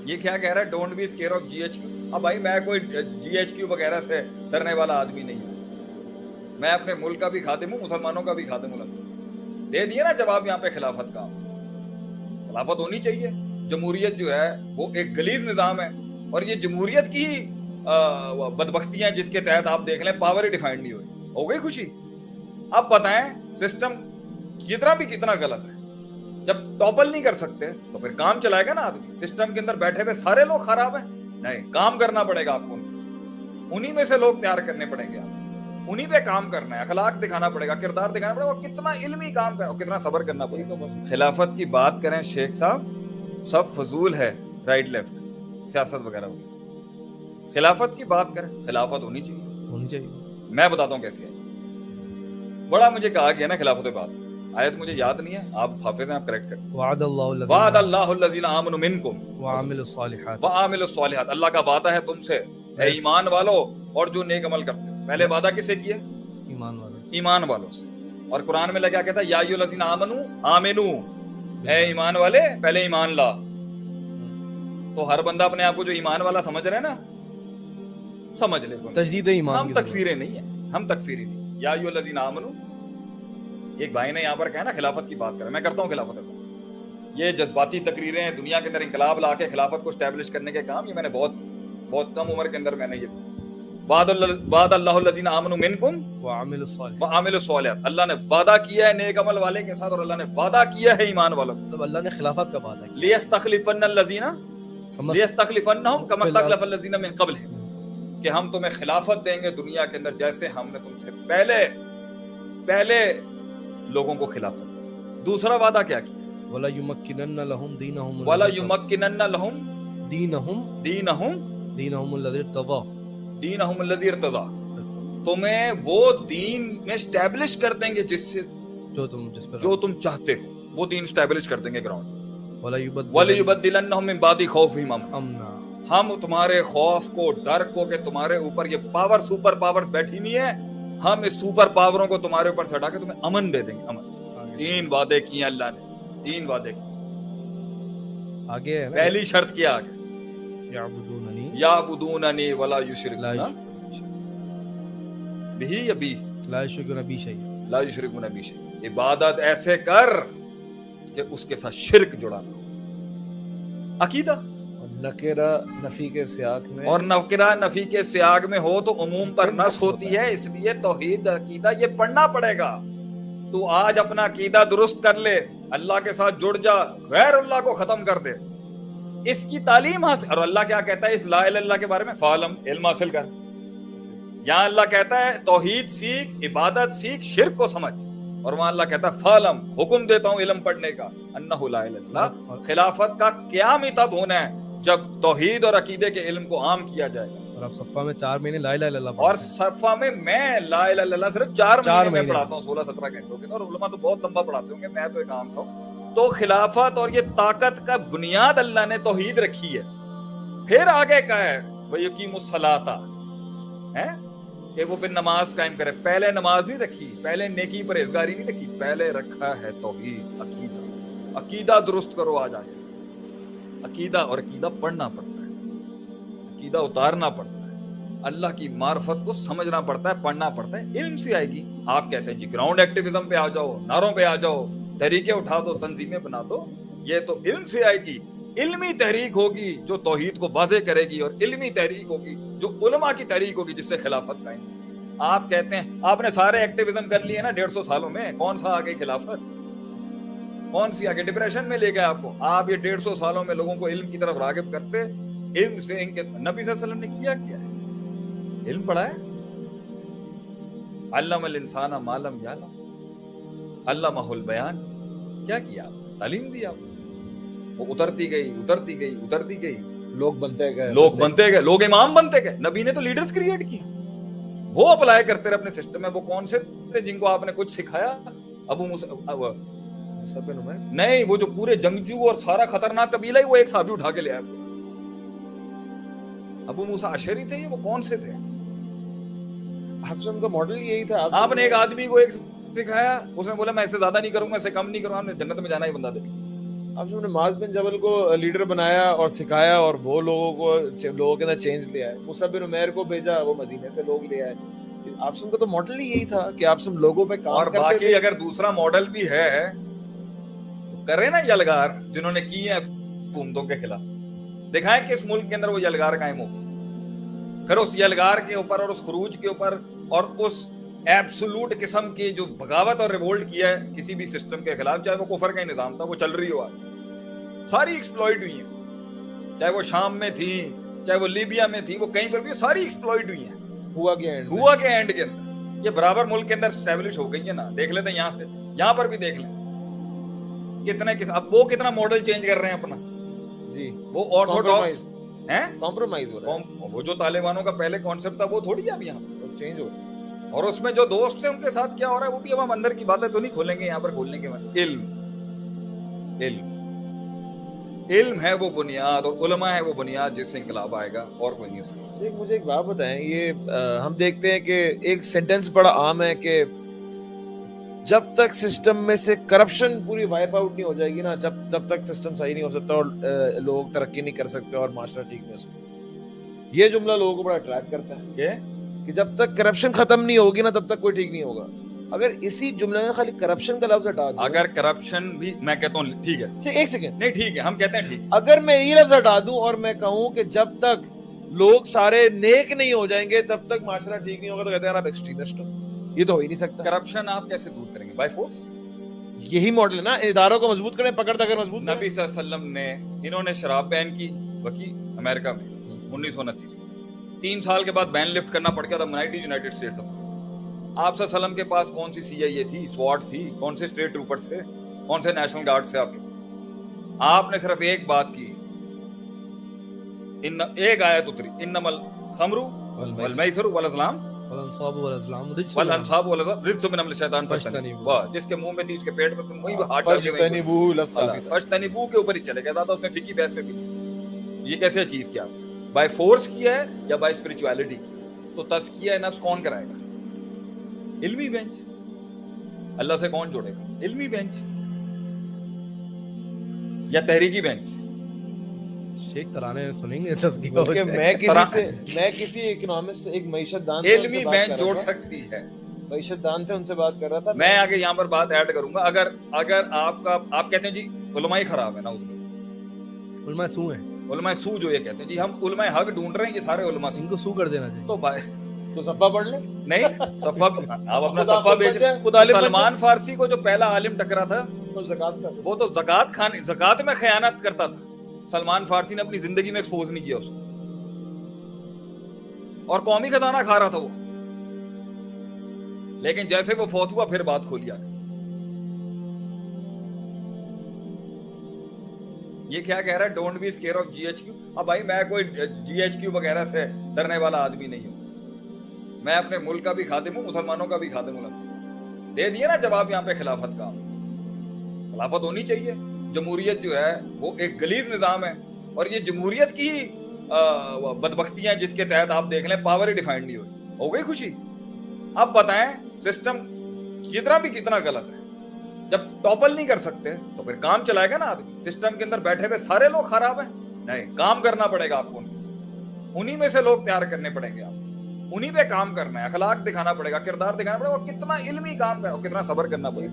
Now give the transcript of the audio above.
یہ کیا کہہ رہا ہے, don't be scared of G H Q. اب بھائی میں کوئی جی ایچ کیو وغیرہ سے ڈرنے والا آدمی نہیں ہوں, میں اپنے ملک کا بھی خادم ہوں, مسلمانوں کا بھی خادم ہوں. دے دیے نا جواب یہاں پہ خلافت کا. خلافت ہونی چاہیے. جمہوریت جو ہے وہ ایک غلیظ نظام ہے, اور یہ جمہوریت کی بدبختیاں جس کے تحت آپ دیکھ لیں پاور ہی ڈیفائنڈ نہیں ہوئی. ہو گئی خوشی. اب بتائیں سسٹم کتنا بھی کتنا غلط ہے, جب ٹاپل نہیں کر سکتے تو پھر کام چلائے گا نا آدمی. سسٹم کے اندر بیٹھے ہوئے سارے لوگ خراب ہیں, نہیں, کام کرنا پڑے گا آپ کو. انہی میں سے لوگ تیار کرنے پڑیں گے, آپ انہی پہ کام کرنا ہے, اخلاق دکھانا پڑے گا, کردار دکھانا پڑے گا, اور کتنا علمی کام کرنا, کتنا صبر کرنا پڑے گا. خلافت کی بات کریں شیخ صاحب, سب فضول ہے, رائٹ لیفٹ سیاست وغیرہ ہوگی. خلافت کی بات کریں, خلافت ہونی چاہیے. میں بتاتا ہوں کیسی ہے. بڑا مجھے کہا گیا نا خلافت پہ بات, آیت مجھے یاد نہیں ہے, آپ حافظ ہیں, آپ کریکٹ کرتے ہیں. وعد اللہ الذین آمنوا منکم وعملوا الصالحات الصالحات. اللہ کا وعدہ ہے تم سے اے ایمان والو اور جو نیک عمل کرتے ہو. پہلے وعدہ کسے کیا؟ ایمان والوں سے. اور قرآن میں کیا کہتا ہے, یا ایھا الذین آمنوا, اے ایمان والے پہلے ایمان لا. تو ہر بندہ اپنے آپ کو جو ایمان والا سمجھ رہا ہے نا, سمجھ لے تجدید ایمان. ہم تکفیریں نہیں ہیں, ہم تکفیری نہیں. یا ایھا الذین آمنوا, ایک بھائی نے یہاں پر کہا نا خلافت کی بات کریں, میں کرتا ہوں خلافت کی. یہ جذباتی تقریریں, دنیا کے اندر انقلاب لا کے خلافت کو اسٹیبلش کرنے کے کام, یہ میں نے بہت کم عمر کے اندر میں نے یہ وعد اللہ الذین آمنوا منکم وعملوا الصالحات. اللہ نے وعدہ کیا ہے نیک عمل والے کے ساتھ, اور اللہ نے وعدہ کیا ہے ایمان والوں کے ساتھ. اللہ نے خلافت کا وعدہ کیا, لیستخلفن الذین لیستخلفنہم کما استخلف الذین من قبلہم, کہ ہم تمہیں خلافت دیں گے دنیا کے اندر جیسے ہم نے تم سے پہلے لوگوں کو خلافت دی. دوسرا وعدہ کیا کیا؟ وَلَا يُمَكِّنَنَّ لَهُمْ دِينَهُمْ وَلَا يُمَكِّنَنَّ لَهُمْ دِينَهُمْ الَّذِي ارْتَضَىٰ دِينَهُمْ الَّذِي ارْتَضَىٰ. تمہیں وہ دین میں اسٹیبلش کر دیں گے جس تم چاہتے ہو, وہ دین اسٹیبلش کر دیں گے گراؤنڈ. وَلَيُبَدِّلَنَّهُم مِّن بَعْدِ خَوْفِهِمْ أَمْنًا, ہم تمہارے خوف کو, ڈر کو, کہ تمہارے اوپر یہ پاور سپر پاورز بیٹھی نہیں ہے, ہم اس سپر پاوروں کو تمہارے اوپر سے ہٹا کے تمہیں امن دے دیں گے. امن. 3 وعدے کیے اللہ نے, 3 وعدے کیے. آگے پہلی شرط کیا آگے؟ یعبدوننی ولا یشرکون بہ یا بی لا یشرکون بی شیئا, لا یشرکون بی شیئا. عبادت ایسے کر کہ اس کے ساتھ شرک جڑا نہ ہو. عقیدہ نکرہ نفی کے سیاق میں, اور نکرہ نفی کے سیاق میں ہو تو عموم پر نص ہوتی ہے, اس لیے توحید عقیدہ یہ پڑھنا پڑے گا. تو آج اپنا عقیدہ درست کر لے, اللہ کے ساتھ جڑ جا, غیر اللہ کو ختم کر دے, اس کی تعلیم حاصل. اور اللہ کیا کہتا ہے اس لا الہ الا اللہ کے بارے میں؟ فعلم, علم حاصل کر. یہاں اللہ کہتا ہے توحید سیکھ, عبادت سیکھ, شرک کو سمجھ. اور وہاں اللہ کہتا ہے فعلم, حکم دیتا ہوں علم پڑھنے کا, انہ لا الہ الا اللہ. خلافت کا قیام ہی تب ہونا ہے جب توحید اور عقیدے کے علم کو عام کیا جائے گا. اور اب صفا میں 4 مہینے لا الہ الا اللہ, اور صفا میں لا الہ الا اللہ صرف 4 مہینے میں پڑھاتا ہوں, 16-17 گھنٹوں کے. اور علماء تو بہت لمبا پڑھاتے ہوں گے, میں تو ایک عام سا ہوں. تو خلافت اور یہ طاقت کا بنیاد اللہ نے توحید رکھی ہے. پھر آگے کا ہے وَيُقِيمُ الصَّلَاةَ, کہ وہ پھر نماز قائم کرے. پہلے نماز نہیں رکھی, پہلے نیکی پرہیزگاری نہیں رکھی, پہلے رکھا ہے توحید, عقیدہ. عقیدہ درست کرو آج آگے سے. عقیدہ, اور عقیدہ پڑھنا پڑتا ہے, عقیدہ اتارنا پڑتا ہے, اللہ کی معرفت کو سمجھنا پڑتا ہے, پڑھنا پڑتا ہے. علم سے آئے گی. آپ کہتے ہیں جی گراؤنڈ ایکٹیویزم پہ آ جاؤ, نعروں پہ آ جاؤ, تحریکیں اٹھا دو, تنظیمیں بنا دو, یہ تو علم سے آئے گی. علمی تحریک ہوگی جو توحید کو واضح کرے گی, اور علمی تحریک ہوگی جو علماء کی تحریک ہوگی جس سے خلافت قائم ہوگی. آپ کہتے ہیں آپ نے سارے ایکٹیویزم کر لیے نا 150 سالوں میں, کون سا آگئی خلافت؟ کون سی آگے؟ ڈپریشن میں لے گئے آپ کو. آپ یہ 150 سالوں میں لوگوں کو علم کی طرف راغب کرتے, علم سے ان کے نبی صلی اللہ علیہ وسلم نے کیا ہے, علم پڑھا ہے. علم الانسان ما لم یعلم, علمہ البیان. کیا کیا آپ؟ تعلیم دی آپ. وہ اترتی گئی, لوگ بنتے گئے, لوگ امام بنتے گئے. نبی نے تو لیڈرز کریٹ کی, وہ اپلائی کرتے رہے اپنے سسٹم میں. وہ کون سے تھے جن کو آپ نے کچھ سکھایا؟ ابو موسیٰ نہیں, وہ جو پورے جنگجو اور سارا خطرناک قبیلہ ہی وہ ایک صحابی اٹھا کے لے آیا. ابو موسیٰ اشعری تھے, یہ وہ کون سے تھے؟ آپ سے ان کا ماڈل یہی تھا. آپ نے ایک آدمی کو ایک سکھایا, اس نے بولا میں اس سے زیادہ نہیں کروں گا, اس سے کم نہیں کروں گا, ہم نے جنت میں جانا ہی بندہ دیکھ. آپ نے معاذ بن جبل کو لیڈر بنایا اور سکھایا اور وہ لوگوں کے اندر چینج لے آئے. مصعب بن عمیر کو بھیجا, وہ مدینے سے لوگ لے آئے. آپ کا تو ماڈل ہی یہی تھا کہ آپ لوگوں پہ کام اور کرتے باقی تھے. اگر دوسرا ماڈل بھی ہے تو کرے نا یلغار جنہوں نے کی ہیں حکومتوں کے خلاف, دکھائیں کہ اس ملک کے اندر وہ یلغار قائم ہو, پھر اس یلغار کے اوپر اور اس خروج کے اوپر اور اس ایبسولوٹ قسم کی جو بغاوت اور ریوولٹ کیا ہے کسی بھی سسٹم کے خلاف, چاہے وہ کفر کا ہی نظام تھا, وہ چل رہی ہو آج, ساری ایکسپلوئٹ ہوئی ہیں, چاہے وہ شام میں تھی, چاہے وہ لیبیا میں تھی, وہ کہیں پر بھی ساری ایکسپلوئٹ ہوئی ہیں. ہوا کے اینڈ کے اندر یہ برابر ملک کے اندر اسٹیبلش ہو گئی ہے نا. دیکھ لیتے ہیں یہاں سے, یہاں پر بھی دیکھ لیں اب وہ کتنا ماڈل چینج کر رہے ہیں اپنا. جی وہ آرتھوڈاکس ہیں, کمپرومائز ہو رہا ہے. وہ جو طالبانوں کا پہلے کانسیپٹ تھا وہ تھوڑی اب یہاں چینج ہو رہا ہے. اور اس میں جو دوست ہیں ان کے ساتھ کیا ہو رہا ہے وہ بھی ہم اندر کی باتیں تو نہیں کھولیں گے یہاں پر کھولنے کے بعد. علم ہے وہ بنیاد, اور علماء ہے وہ بنیاد جس سے انقلاب آئے گا, اور کوئی نہیں ہو سکتا. مجھے ایک بات بتائیں, یہ ہم دیکھتے ہیں کہ ایک سینٹینس بڑا عام ہے کہ جب تک سسٹم میں سے کرپشن پوری وائپ آؤٹ نہیں ہو جائے گی نا, جب تک سسٹم صحیح نہیں ہو سکتا اور لوگ ترقی نہیں کر سکتے اور معاشرہ ٹھیک نہیں ہو سکتا. یہ جملہ لوگوں کو بڑا اٹریکٹ کرتا ہے کہ جب تک کرپشن ختم نہیں ہوگی نا تب تک کوئی ٹھیک نہیں ہوگا. اگر اسی جملے میں خالی کرپشن کا لفظ ہٹا دوں, اگر کرپشن بھی میں کہتا ہوں ٹھیک ہے, ایک سیکنڈ, نہیں ٹھیک ہے, ہم کہتے ہیں ٹھیک, اگر میں یہ لفظ ہٹا دوں اور میں کہوں کہ جب تک لوگ سارے نیک نہیں ہو جائیں گے تب تک معاشرہ ٹھیک نہیں ہوگا, تو کہتے ہیں آپ ایکسٹریمسٹ ہو. یہ تو ہو ہی نہیں سکتا. کرپشن آپ کیسے دور کریں گے؟ By force. یہی ماڈل ہے نا, اداروں کو مضبوط کریں, پکڑ اگر مضبوط کریں. نبی صلی اللہ علیہ وسلم نے, انہوں نے شراب بین کی وکی امریکہ میں 1929 میں, 3 سال کے بعد بین لفٹ کرنا پڑ گیا تھا یونائٹڈ اسٹیٹس آف. آپ صلی اللہ علیہ وسلم کے پاس کون سی CIA تھی, سواٹ تھی, کون سے اسٹیٹ ٹروپر سے, کون سے نیشنل گارڈ سے آپ کے پاس؟ آپ نے صرف ایک بات کی, ایک آیت اتری, انما الخمر والمیسر والازلام والانصاب والازلام رجس من عمل الشیطان فاجتنبوہ. جس کے منہ میں تھی اس کے پیٹ میں تم وہی ہاتھ ڈال کے فاجتنبوہ کے اوپر ہی چلے گیا. زیادہ اس میں فقہی بحث میں بھی. یہ کیسے اچیو کیا؟ بائی فورس کیا ہے یا بائی اسپرچویلٹی کی؟ تو تزکیہ نفس کون کرائے گا؟ علمی بینچ. اللہ سے کون جوڑے گا؟ علمی بینچ یا تحریکی بینچ؟ شیخ ترانے سنیں گے تزکیہ. میں کسی اکنامسٹ, ایک معیشت دان, علمی بینچ جوڑ سکتی ہے. معیشت دان تھے, ان سے بات کر رہا تھا. میں آگے یہاں پر بات ایڈ کروں گا. اگر آپ کہتے ہیں جی علماء ہی خراب ہے نا, علماء سو ہیں, علماء سو جو یہ کہتے ہیں جی ہم علماء حق ڈھونڈ رہے ہیں, یہ سارے علماء ان کو سو کر دینا چاہیے. تو صفحہ پڑھ لیں. نہیں صفحہ, آپ اپنا صفحہ بھیج رہے ہیں. سلمان فارسی کو جو پہلا عالم ٹکرا تھا وہ تو زکات میں خیانت کرتا تھا. سلمان فارسی نے اپنی زندگی میں ایکسپوز نہیں کیا اس کو, اور قومی خزانہ کھا رہا تھا وہ. لیکن جیسے وہ فوت ہوا پھر بات کھولی آگے سے. یہ کیا کہہ رہا ہے, don't be scared of GHQ. اب بھائی میں کوئی GHQ وغیرہ سے ڈرنے والا آدمی نہیں ہوں. میں اپنے ملک کا بھی خادم ہوں, مسلمانوں کا بھی خادم ہوں. دے دیے نا جواب یہاں پہ خلافت کا. خلافت ہونی چاہیے. جمہوریت جو ہے وہ ایک غلیظ نظام ہے, اور یہ جمہوریت کی بدبختیاں جس کے تحت آپ دیکھ لیں پاور ہی ڈیفائنڈ نہیں ہو گئی خوشی. اب بتائیں سسٹم کتنا غلط ہے. جب ٹاپل نہیں کر سکتے تو پھر کام چلائے گا نا آدمی. سسٹم کے اندر بیٹھے ہوئے سارے لوگ خراب ہیں, نہیں, کام کرنا پڑے گا آپ کو. انہی میں سے لوگ تیار کرنے پڑیں گے, آپ انہی پہ کام کرنا ہے, اخلاق دکھانا پڑے گا, کردار دکھانا پڑے گا, اور کتنا علمی کام کرنا, کتنا صبر کرنا پڑے گا.